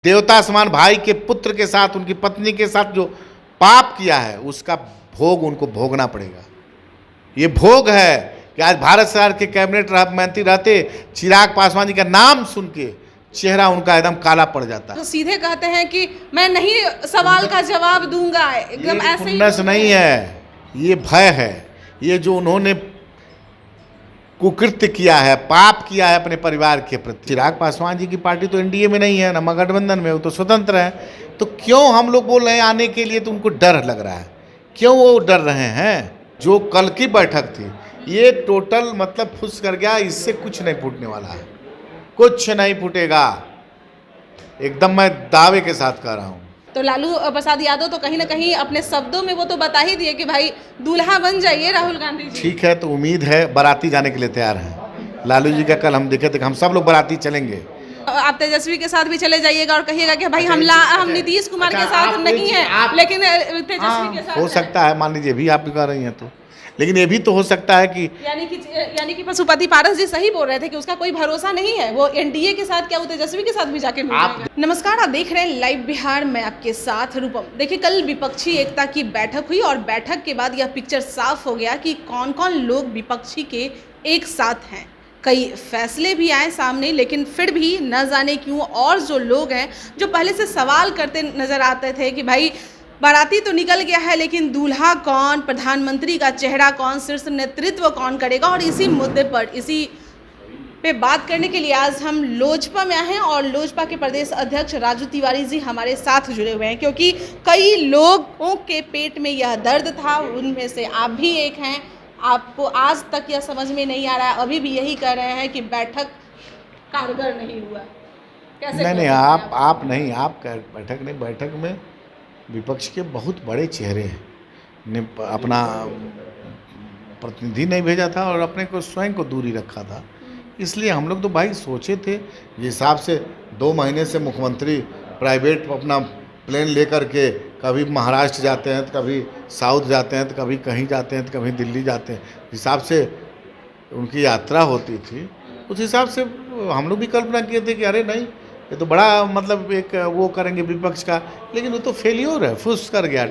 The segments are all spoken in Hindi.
देवता समान भाई के पुत्र के साथ, उनकी पत्नी के साथ जो पाप किया है उसका भोग उनको भोगना पड़ेगा। ये भोग है कि आज भारत सरकार के कैबिनेट मंत्री रहते चिराग पासवान जी का नाम सुन के चेहरा उनका एकदम काला पड़ जाता है। तो सीधे कहते हैं कि मैं नहीं सवाल का जवाब दूंगा, एकदम ऐसे ही खुन्नस नहीं है, ये भय है। ये जो उन्होंने कुकृत्य किया है, पाप किया है अपने परिवार के प्रति। चिराग पासवान जी की पार्टी तो एनडीए में नहीं है, ना महागठबंधन में, वो तो स्वतंत्र है। तो क्यों हम लोग बोल रहे हैं आने के लिए, तो उनको डर लग रहा है। क्यों वो डर रहे हैं? जो कल की बैठक थी ये टोटल मतलब फुस कर गया, इससे कुछ नहीं फूटने वाला है, कुछ नहीं फूटेगा, एकदम मैं दावे के साथ कह रहा हूँ। तो लालू प्रसाद यादव तो कहीं ना कहीं अपने शब्दों में वो तो बता ही दिए कि भाई दूल्हा बन जाइए राहुल गांधी जी। ठीक है, तो उम्मीद है बाराती जाने के लिए तैयार हैं। लालू जी का कल हम देखे थे, हम सब लोग बाराती चलेंगे। आप तेजस्वी के साथ भी चले जाइएगा और कहिएगा कि भाई हम नीतीश कुमार के साथ नहीं है, लेकिन तेजस्वी के साथ हो सकता है, मान लीजिए भी आप भी कह रही हैं तो, लेकिन ये भी तो हो सकता है कि यानी कि पशुपति पारस जी सही बोल रहे थे कि उसका कोई भरोसा नहीं है, वो एनडीए के साथ क्या वो तेजस्वी के साथ भी जाके नमस्कार, आप देख रहे हैं लाइव बिहार, मैं आपके साथ रूपम। देखिए, कल विपक्षी एकता की बैठक हुई और बैठक के बाद यह पिक्चर साफ हो गया कि कौन कौन लोग विपक्षी के एक साथ हैं। कई फैसले भी आए सामने, लेकिन फिर भी न जाने क्यों और जो लोग हैं जो पहले से सवाल करते नजर आते थे कि भाई बाराती तो निकल गया है, लेकिन दूल्हा कौन, प्रधानमंत्री का चेहरा कौन, शीर्ष नेतृत्व कौन करेगा। और इसी मुद्दे पर, इसी पे बात करने के लिए आज हम लोजपा में आए हैं और लोजपा के प्रदेश अध्यक्ष राजू तिवारी जी हमारे साथ जुड़े हुए हैं, क्योंकि कई लोगों के पेट में यह दर्द था, उनमें से आप भी एक हैं। आपको आज तक यह समझ में नहीं आ रहा है, अभी भी यही कह रहे हैं कि बैठक कारगर नहीं हुआ। कैसे नहीं, आप नहीं, आप बैठक नहीं, बैठक में विपक्ष के बहुत बड़े चेहरे ने अपना प्रतिनिधि नहीं भेजा था और अपने को स्वयं को दूरी रखा था। इसलिए हम लोग तो भाई सोचे थे जिस हिसाब से 2 महीने से मुख्यमंत्री प्राइवेट अपना प्लेन लेकर के कभी महाराष्ट्र जाते हैं, तो कभी साउथ जाते हैं, तो कभी कहीं जाते हैं, तो कभी दिल्ली जाते हैं, हिसाब से उनकी यात्रा होती थी, उस हिसाब से हम लोग भी कल्पना किए थे कि अरे नहीं, ये तो बड़ा मतलब एक वो करेंगे विपक्ष का, लेकिन वो तो फेल्योर है, फुस कर गया,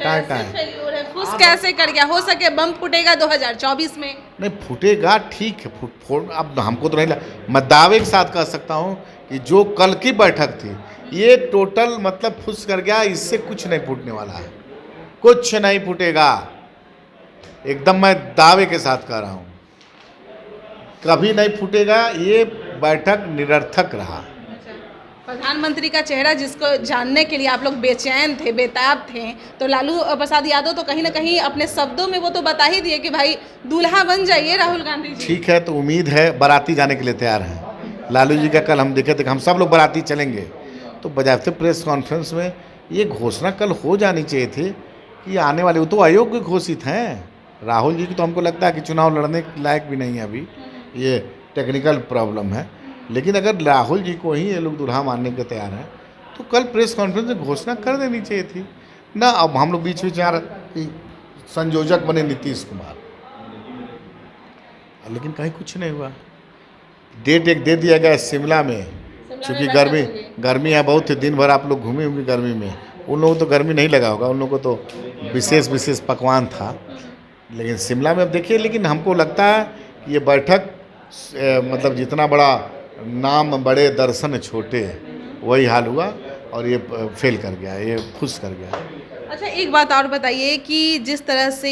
फुस कैसे कर गया? हो सके बम फूटेगा 2024 में। नहीं फूटेगा, ठीक है, अब हमको तो नहीं लगा। मैं दावे के साथ कह सकता हूँ कि जो कल की बैठक थी ये टोटल मतलब फुस कर गया, इससे कुछ नहीं फूटने वाला है, कुछ नहीं फूटेगा, एकदम मैं दावे के साथ कह रहा हूँ, कभी नहीं फूटेगा। ये बैठक निरर्थक रहा। प्रधानमंत्री का चेहरा जिसको जानने के लिए आप लोग बेचैन थे, बेताब थे, तो लालू प्रसाद यादव तो कहीं ना कहीं अपने शब्दों में वो तो बता ही दिए कि भाई दूल्हा बन जाइए राहुल गांधी जी। ठीक है, तो उम्मीद है बाराती जाने के लिए तैयार हैं। लालू जी का कल हम देखे थे, हम सब लोग बाराती चलेंगे। तो बजाते प्रेस कॉन्फ्रेंस में ये घोषणा कल हो जानी चाहिए थी कि आने वाले, वो तो अयोग्य घोषित हैं। राहुल जी की तो हमको लगता है कि चुनाव लड़ने के लायक भी नहीं है अभी, ये टेक्निकल प्रॉब्लम है। लेकिन अगर राहुल जी को ही ये लोग दूल्हा मानने के तैयार हैं तो कल प्रेस कॉन्फ्रेंस में घोषणा कर देनी चाहिए थी ना। अब हम लोग बीच विचार कि संयोजक बने नीतीश कुमार, लेकिन कहीं कुछ नहीं हुआ। डेट एक दे दिया गया शिमला में, क्योंकि गर्मी है बहुत, दिन भर आप लोग घूमे होंगे गर्मी में। उन लोगों को तो गर्मी नहीं लगा होगा, उन लोगों को तो विशेष पकवान था, लेकिन शिमला में अब देखिए। लेकिन हमको लगता है कि ये बैठक मतलब जितना बड़ा नाम बड़े दर्शन छोटे, वही हाल हुआ और ये फेल कर गया, ये खुश कर गया। अच्छा, एक बात और बताइए कि जिस तरह से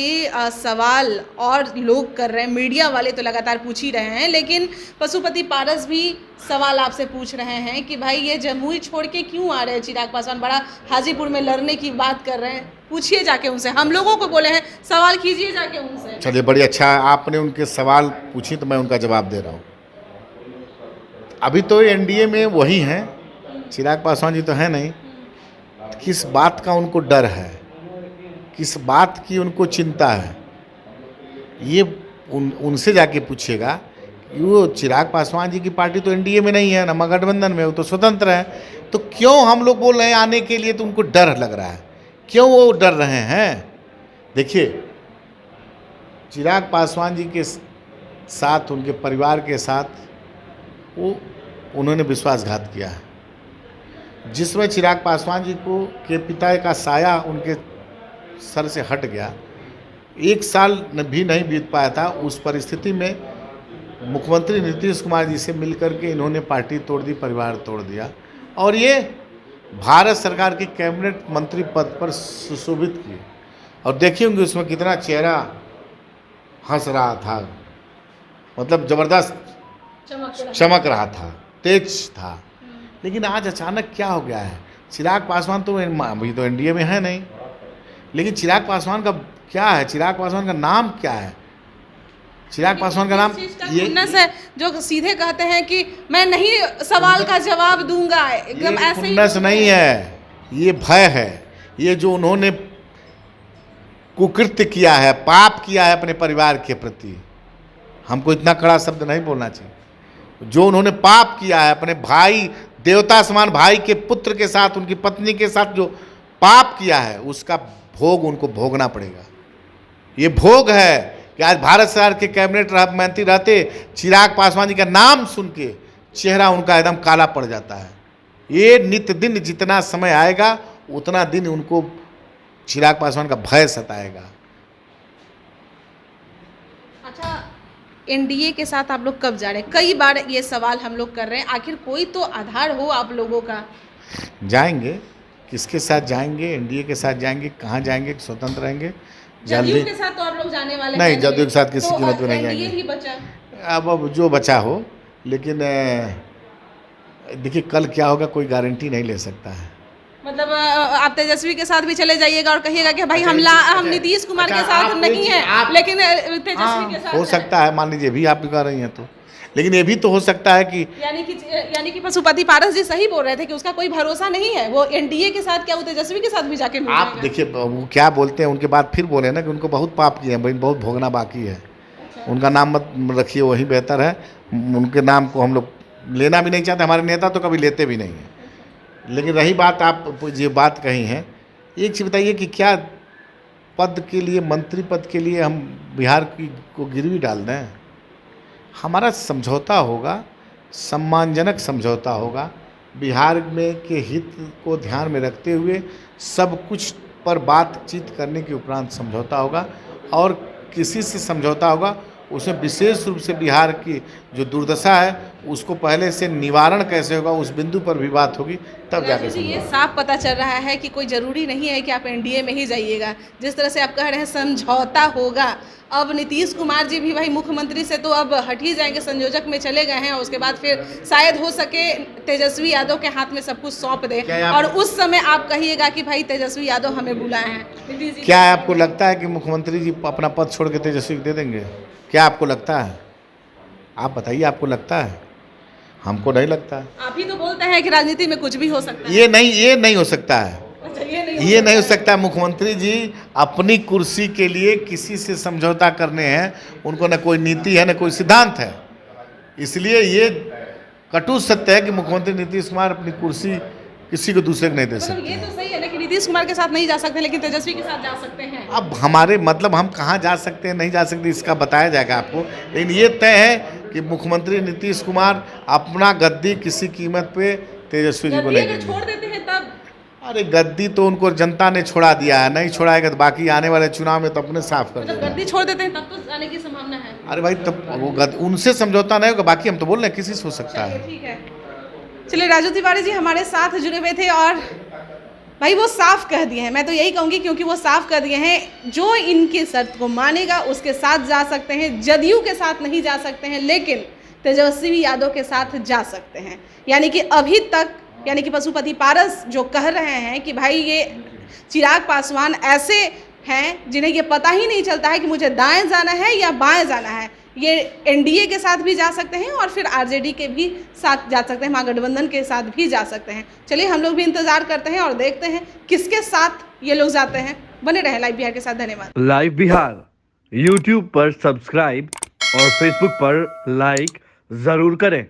सवाल और लोग कर रहे हैं, मीडिया वाले तो लगातार पूछ ही रहे हैं, लेकिन पशुपति पारस भी सवाल आपसे पूछ रहे हैं कि भाई ये जमुई छोड़ के क्यों आ रहे हैं चिराग पासवान, बड़ा हाजीपुर में लड़ने की बात कर रहे हैं, पूछिए जाके उनसे। हम लोगों को बोले हैं सवाल कीजिए जाके उनसे। चलिए, बड़ी अच्छा, आपने उनके सवाल पूछी तो मैं उनका जवाब दे रहा हूँ। अभी तो एनडीए में वही हैं, चिराग पासवान जी तो है नहीं। किस बात का उनको डर है, किस बात की उनको चिंता है, ये उनसे जाके पूछिएगा। वो चिराग पासवान जी की पार्टी तो एनडीए में नहीं है, ना महागठबंधन में, वो तो स्वतंत्र है। तो क्यों हम लोग बोल रहे हैं आने के लिए, तो उनको डर लग रहा है। क्यों वो डर रहे हैं? देखिए, चिराग पासवान जी के साथ, उनके परिवार के साथ वो उन्होंने विश्वासघात किया है। जिसमें चिराग पासवान जी को के पिता का साया उनके सर से हट गया, 1 साल भी नहीं बीत पाया था। उस परिस्थिति में मुख्यमंत्री नीतीश कुमार जी से मिलकर के इन्होंने पार्टी तोड़ दी, परिवार तोड़ दिया और ये भारत सरकार के कैबिनेट मंत्री पद पर सुशोभित किए। और देखिए होंगे उसमें कितना चेहरा हंस रहा था, मतलब ज़बरदस्त चमक रहा था, तेज था। लेकिन आज अचानक क्या हो गया है? चिराग पासवान तो अभी तो एनडीए में है नहीं, लेकिन चिराग पासवान का क्या है? चिराग पासवान का नाम क्या है? चिराग पासवान का नाम ये है जो सीधे कहते हैं कि मैं नहीं सवाल का जवाब दूंगा, एकदम ऐसे ही नहीं है, ये भय है। ये जो उन्होंने कुकृत्य किया है, पाप किया है अपने परिवार के प्रति, हमको इतना कड़ा शब्द नहीं बोलना चाहिए। जो उन्होंने पाप किया है अपने भाई, देवता समान भाई के पुत्र के साथ, उनकी पत्नी के साथ जो पाप किया है, उसका भोग उनको भोगना पड़ेगा। ये भोग है कि आज भारत सरकार के कैबिनेट मंत्री रहते चिराग पासवान जी का नाम सुन के चेहरा उनका एकदम काला पड़ जाता है। ये नित्य दिन जितना समय आएगा उतना दिन उनको चिराग पासवान का भय सताएगा। अच्छा, एनडीए के साथ आप लोग कब जा रहे हैं? कई बार ये सवाल हम लोग कर रहे हैं, आखिर कोई तो आधार हो आप लोगों का। जाएंगे, किसके साथ जाएंगे? एनडीए के साथ जाएंगे। कहाँ जाएंगे? स्वतंत्र रहेंगे। जदयू के साथ तो आप लोग जाने वाले नहीं, जदयू के साथ किसी कीमत में नहीं जाएंगे। ही बचा अब जो बचा हो, लेकिन देखिए कल क्या होगा कोई गारंटी नहीं ले सकता है। मतलब आप तेजस्वी के साथ भी चले जाइएगा और कहिएगा कि भाई हम नीतीश कुमार के साथ नहीं है, लेकिन तेजस्वी के साथ हो सकता है। मान लीजिए भी आप कह रही हैं तो, लेकिन ये भी तो हो सकता है कि यानी कि पशुपति पारस जी सही बोल रहे थे कि उसका कोई भरोसा नहीं है। वो एनडीए के साथ क्या वो तेजस्वी के साथ भी जाके मिल आप देखिए वो क्या बोलते हैं, उनके बाद फिर बोले ना कि उनको बहुत पाप किए हैं, बहुत भोगना बाकी है। उनका नाम मत रखिए, वही बेहतर है। उनके नाम को हम लोग लेना भी नहीं चाहते, हमारे नेता तो कभी लेते भी नहीं हैं। लेकिन रही बात, आप ये बात कही है, एक चीज़ बताइए कि क्या पद के लिए, मंत्री पद के लिए हम बिहार को गिरवी डाल दें? हमारा समझौता होगा, सम्मानजनक समझौता होगा, बिहार में के हित को ध्यान में रखते हुए सब कुछ पर बातचीत करने के उपरांत समझौता होगा। और किसी से समझौता होगा उसमें विशेष रूप से बिहार की जो दुर्दशा है उसको पहले से निवारण कैसे होगा, उस बिंदु पर भी बात होगी, तब जाके ये साफ पता चल रहा है कि कोई ज़रूरी नहीं है कि आप एनडीए में ही जाइएगा। जिस तरह से आप कह रहे हैं समझौता होगा, अब नीतीश कुमार जी भी भाई मुख्यमंत्री से तो अब हट ही जाएंगे, संयोजक में चले गए हैं। और उसके बाद फिर शायद हो सके तेजस्वी यादव के हाथ में सब कुछ सौंप दे और उस समय आप कहिएगा कि भाई तेजस्वी यादव हमें बुलाए हैं। क्या आपको लगता है कि मुख्यमंत्री जी अपना पद छोड़ के तेजस्वी दे देंगे? क्या आपको लगता है? आप बताइए, आपको लगता है? हमको नहीं लगता। आप ही तो बोलते हैं कि राजनीति में कुछ भी हो सकता है। ये नहीं हो सकता है। ये नहीं हो सकता। मुख्यमंत्री जी अपनी कुर्सी के लिए किसी से समझौता करने हैं, उनको न कोई नीति है न कोई सिद्धांत है। इसलिए ये कटु सत्य है कि मुख्यमंत्री नीतीश कुमार अपनी कुर्सी किसी को दूसरे को नहीं दे सकते। ये तो सही है ना कि नीतीश कुमार के साथ नहीं जा सकते, लेकिन तेजस्वी के साथ जा सकते हैं। अब हमारे मतलब हम कहाँ जा सकते हैं, नहीं जा सकते, इसका बताया जाएगा आपको। लेकिन ये तय है कि मुख्यमंत्री नीतीश कुमार अपना गद्दी किसी कीमत पे तेजस्वी जी को ले लेंगे। छोड़ देते हैं तब? अरे गद्दी तो उनको जनता ने छोड़ा दिया है, नहीं छोड़ाएगा तो बाकी आने वाले चुनाव में तो अपने साफ कर देंगे। गद्दी छोड़ देते हैं तब तो आने की संभावना है। अरे भाई तब वो उनसे समझौता नहीं होगा, बाकी हम तो बोल रहे हैं किसी से हो सकता है। ठीक है, चलिए राजू तिवारी जी हमारे साथ जुड़े हुए थे और भाई वो साफ कह दिए हैं, मैं तो यही कहूँगी क्योंकि वो साफ कह दिए हैं जो इनकी शर्त को मानेगा उसके साथ जा सकते हैं, जदयू के साथ नहीं जा सकते हैं, लेकिन तेजस्वी यादव के साथ जा सकते हैं। यानी कि अभी तक यानी कि पशुपति पारस जो कह रहे हैं कि भाई ये चिराग पासवान ऐसे हैं जिन्हें ये पता ही नहीं चलता है कि मुझे दाएं जाना है या बाएं जाना है। ये एनडीए के साथ भी जा सकते हैं और फिर आरजेडी के भी साथ जा सकते हैं, महागठबंधन के साथ भी जा सकते हैं। चलिए हम लोग भी इंतजार करते हैं और देखते हैं किसके साथ ये लोग जाते हैं। बने रहे लाइव बिहार के साथ। धन्यवाद। लाइव बिहार यूट्यूब पर सब्सक्राइब और फेसबुक पर लाइक जरूर करें।